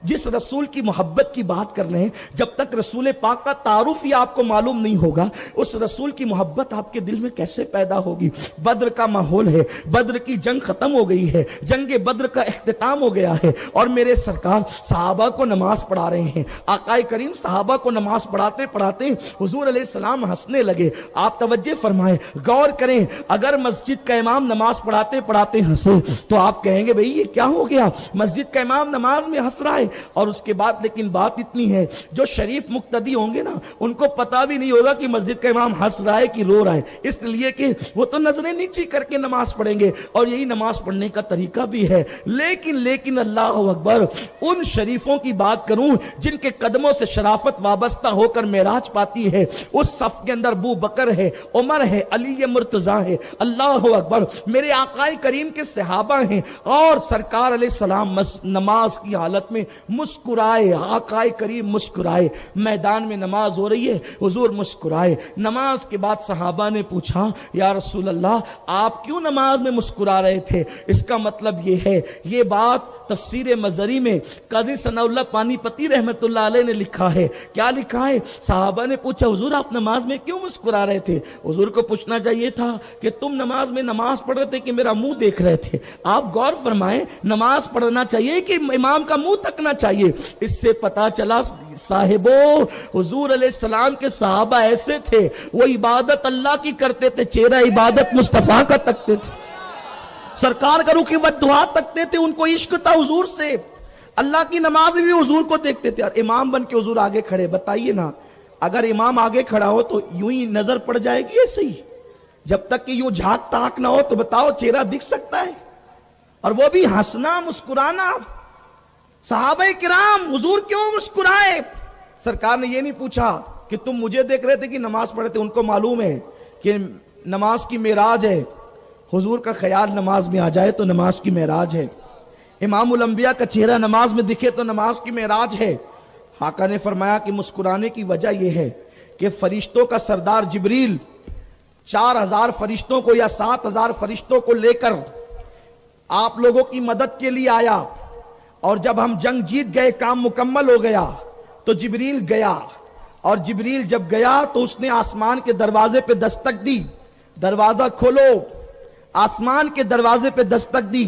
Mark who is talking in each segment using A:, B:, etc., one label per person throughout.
A: जिस रसूल की मोहब्बत की बात कर रहे हैं, जब तक रसूल पाक का तारुफ ही आपको मालूम नहीं होगा, उस रसूल की मोहब्बत आपके दिल में कैसे पैदा होगी। बद्र का माहौल है, बद्र की जंग खत्म हो गई है, जंग बद्र का इख्तिताम हो गया है और मेरे सरकार सहाबा को नमाज पढ़ा रहे हैं। आकाए करीम सहाबा को नमाज पढ़ाते पढ़ाते हुजूर अलैहिस्सलाम हंसने लगे। आप तवज्जो फरमाएं, गौर करें, अगर मस्जिद का इमाम नमाज पढ़ाते पढ़ाते हंसे तो आप कहेंगे भाई ये क्या हो गया, मस्जिद का इमाम नमाज में हंस रहा है। और उसके बाद लेकिन बात इतनी है, जो शरीफ मुक्तदी होंगे ना, उनको पता भी नहीं होगा कि मस्जिद का इमाम हंस रहा है कि रो रहा है, इसलिए कि वो तो नजरें नीची करके नमाज पढ़ेंगे और यही नमाज पढ़ने का तरीका भी है। लेकिन अल्लाह अकबर, उन शरीफों की बात करूं जिनके कदमों से शराफत वाबस्ता होकर मेराज पाती है, उस सफ के अंदर अबू बकर है, उमर है, अली मुर्तजा है। अल्लाह अकबर, मेरे आकाए करीम के सहाबा हैं और सरकार अलैहिस्सलाम नमाज की हालत में मुस्कुराए। आकाए करीम मुस्कुराए, मैदान में नमाज हो रही है, हुजूर मुस्कुराए। नमाज के बाद सहाबा ने पूछा, या रसूल अल्लाह आप क्यों नमाज में मुस्कुरा रहे थे। इसका मतलब ये है, ये बात तफसीर मजरी में काजी सनाउल्लाह पानीपती रहमतुल्लाह अलैह ने लिखा है। क्या लिखा है, सहाबा ने पूछा हुजूर आप नमाज में क्यों मुस्कुरा रहे थे। हुजूर को पूछना चाहिए था कि तुम नमाज में नमाज पढ़ रहे थे कि मेरा मुंह देख रहे थे। आप गौर फरमाएं, नमाज पढ़ना चाहिए कि इमाम का मुंह तकना चाहिए। इससे पता चला साहिबो, हुजूर अलैहिस्सलाम के सहाबा ऐसे थे, वो इबादत अल्लाह की करते थे, चेहरा इबादत मुस्तफा का तकते थे, सरकार का रुख बद्दुआ तकते थे, उनको इश्क था हुजूर से। अल्लाह की नमाज भी हुजूर को देखते थे। और इमाम बन के हुजूर आगे खड़े, बताइए ना, अगर इमाम आगे खड़ा हो तो यूं ही नजर पड़ जाएगी ऐसे ही, जब तक कि यूं झांक ताक ना हो तो बताओ चेहरा दिख सकता है। और वो भी हंसना मुस्कुराना। सहाबा किराम हुजूर क्यों मुस्कुराए। सरकार ने ये नहीं पूछा कि तुम मुझे देख रहे थे कि नमाज पढ़े थे। उनको मालूम है कि नमाज की मेराज है, हुजूर का ख्याल नमाज में आ जाए तो नमाज की मेराज है, इमामुल अंबिया का चेहरा नमाज में दिखे तो नमाज की मेराज है। आका ने फरमाया कि मुस्कुराने की वजह यह है कि फरिश्तों का सरदार जिब्रील 4000 फरिश्तों को या 7000 फरिश्तों को लेकर आप लोगों की मदद के लिए आया। और जब हम जंग जीत गए, काम मुकम्मल हो गया, तो जिब्रील गया। और जिब्रील जब गया तो उसने आसमान के दरवाजे पे दस्तक दी, दरवाजा खोलो। आसमान के दरवाजे पे दस्तक दी।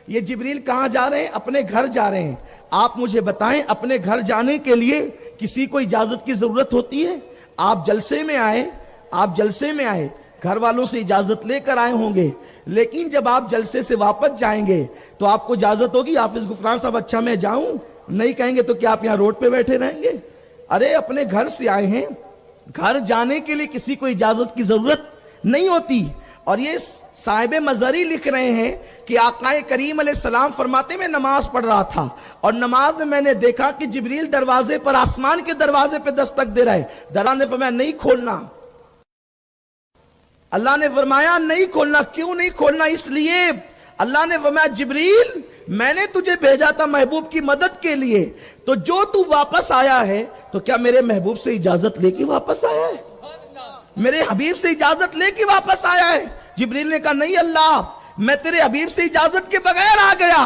A: ये जिब्रील कहां जा रहे हैं, अपने घर जा रहे हैं। आप मुझे बताएं, अपने घर जाने के लिए किसी को इजाजत की जरूरत होती है। आप जलसे में आए, आप जलसे में आए, घर वालों से इजाजत लेकर आए होंगे, लेकिन जब आप जलसे से वापस जाएंगे तो आपको इजाजत होगी, हाफिज गुफरान साहब अच्छा मैं जाऊं, नहीं कहेंगे तो क्या आप यहां रोड पे बैठे रहेंगे। अरे अपने घर से आए हैं, घर जाने के लिए किसी को इजाजत की जरूरत नहीं होती। और ये साहिब मजरी लिख रहे हैं कि आकाए करीम अलैहिस्सलाम फरमाते मैं नमाज पढ़ रहा था और नमाज में मैंने देखा कि जिब्रील दरवाजे पर, आसमान के दरवाजे पर दस्तक दे रहा है। दरवाजे ने फरमाया नहीं खोलना, अल्लाह ने फरमाया नहीं खोलना। क्यों नहीं खोलना, इसलिए अल्लाह ने फरमाया जिब्रील मैंने तुझे भेजा था महबूब की मदद के लिए, तो जो तू वापस आया है तो क्या मेरे महबूब से इजाजत लेके वापस आया है, मेरे हबीब से इजाजत लेके वापस आया है। जिब्रील ने कहा नहीं अल्लाह, मैं तेरे हबीब से इजाजत के बगैर आ गया।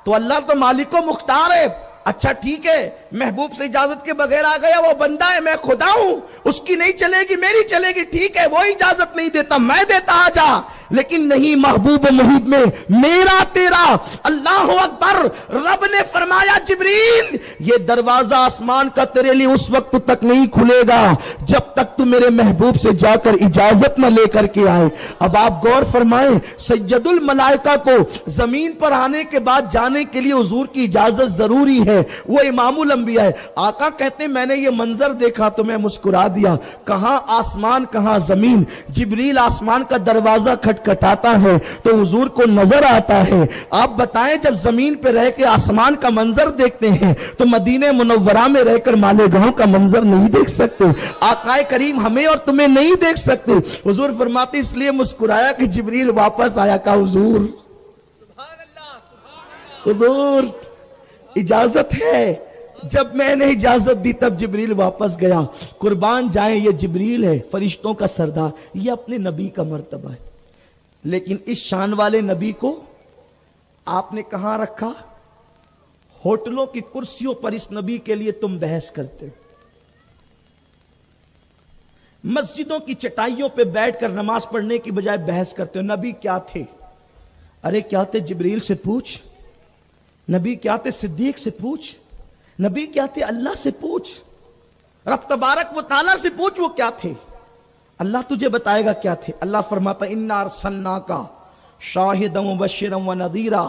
A: तो अल्लाह तो मालिक को मुख्तार है, अच्छा ठीक है, महबूब से इजाजत के बगैर आ गया, वो बंदा है, मैं खुदा हूं, उसकी नहीं चलेगी मेरी चलेगी, ठीक है, वो इजाजत नहीं देता मैं देता, आजा। लेकिन नहीं, महबूब मुहिब में मेरा तेरा। अल्लाह अकबर। रब ने फरमाया जिब्रील ये दरवाजा आसमान का तेरे लिए उस वक्त तक नहीं खुलेगा जब तक तू मेरे महबूब से जाकर इजाजत न लेकर के आए। अब आप गौर फरमाएं, सैयदुल मलाइका को जमीन पर आने के बाद जाने के लिए हुजूर की इजाजत जरूरी है, वो इमामुल अंबिया है। आका कहते मैंने ये मंजर देखा तो मैं मुस्कुरा दिया। कहां आसमान कहां जमीन। जिब्रील आसमान का दरवाजा खटखटाता है तो हुजूर को नजर आता है। आप बताएं जब जमीन पे रह के आसमान का मंजर देखते हैं तो मदीने मुनव्वरा में रहकर मालेगांव का मंजर नहीं देख सकते, आकाए करीम हमें और तुम्हें नहीं देख सकते। हुजूर फरमाते इसलिए मुस्कुराया कि जिब्रील वापस आया। का हुजूर हुजूर इजाजत है। जब मैंने इजाजत दी तब जिब्रील वापस गया। कुर्बान जाए ये जिब्रील है, फरिश्तों का सरदार, ये अपने नबी का मर्तबा है। लेकिन इस शान वाले नबी को आपने कहां रखा, ہوٹلوں کی کرسیوں پر اس نبی کے لیے تم بحث کرتے ہو، مسجدوں کی چٹائیوں پہ بیٹھ کر نماز پڑھنے کی بجائے بحث کرتے ہو نبی کیا تھے؟ ارے کیا تھے؟ جبریل سے پوچھ. نبی کیا تھے؟ صدیق سے پوچھ. نبی کیا تھے؟ اللہ سے پوچھ. رب تبارک و تعالیٰ سے پوچھ وہ کیا تھے. اللہ تجھے بتائے گا کیا تھے. اللہ فرماتا انا ارسلناک شاہدا ومبشرا ونذیرا،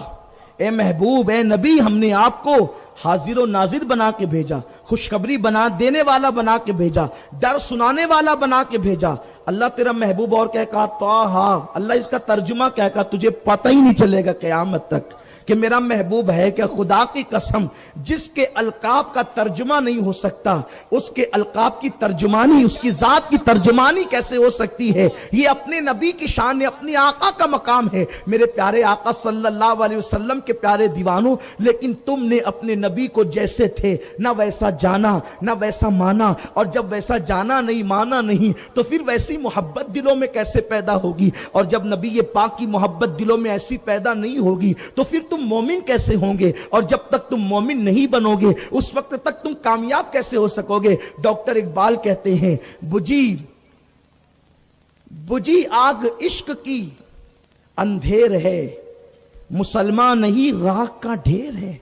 A: اے محبوب، اے نبی، ہم نے آپ کو حاضر و ناظر بنا کے بھیجا، خوشخبری بنا دینے والا بنا کے بھیجا، ڈر سنانے والا بنا کے بھیجا. اللہ تیرا محبوب اور کہے کہا طٰہٰ، اللہ اس کا ترجمہ کہے کہا تجھے پتہ ہی نہیں چلے گا قیامت تک کہ میرا محبوب ہے کہ خدا کی قسم جس کے القاب کا ترجمہ نہیں ہو سکتا اس کے القاب کی ترجمانی، اس کی ذات کی ترجمانی کیسے ہو سکتی ہے؟ یہ اپنے نبی کی شان ہے، اپنے آقا کا مقام ہے. میرے پیارے آقا صلی اللہ علیہ وسلم کے پیارے دیوانوں، لیکن تم نے اپنے نبی کو جیسے تھے نہ ویسا جانا نہ ویسا مانا، اور جب ویسا جانا نہیں مانا نہیں تو پھر ویسی محبت دلوں میں کیسے پیدا ہوگی؟ اور جب نبی پاک کی محبت دلوں میں ایسی پیدا نہیں ہوگی تو پھر تم مومن کیسے ہوں گے؟ اور جب تک تم مومن نہیں بنو گے اس وقت تک تم کامیاب کیسے ہو سکو گے؟ ڈاکٹر اقبال کہتے ہیں بجھی آگ عشق کی اندھیر ہے، مسلمان نہیں راکھ کا ڈھیر ہے.